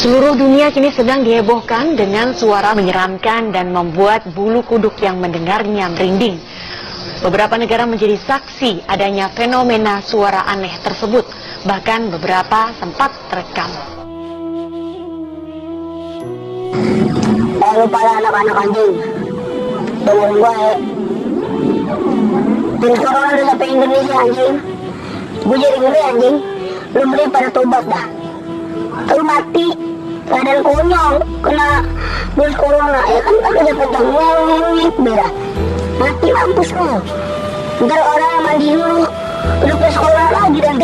Seluruh dunia kini sedang dihebohkan dengan suara menyeramkan dan membuat bulu kuduk yang mendengarnya merinding. Beberapa negara menjadi saksi adanya fenomena suara aneh tersebut, bahkan beberapa sempat terekam. Lupa lah anak-anak anjing. Dengerin gue ya. Virus corona udah sampai Indonesia anjing. Gue jadi ngeri anjing. Lu mending pada tobat dah. Lu mati keadaan konyol kena virus corona ya kan ada tentang beda. Mati mampus lu. Ntar orang yang mandi dulu udah virus corona lagi dan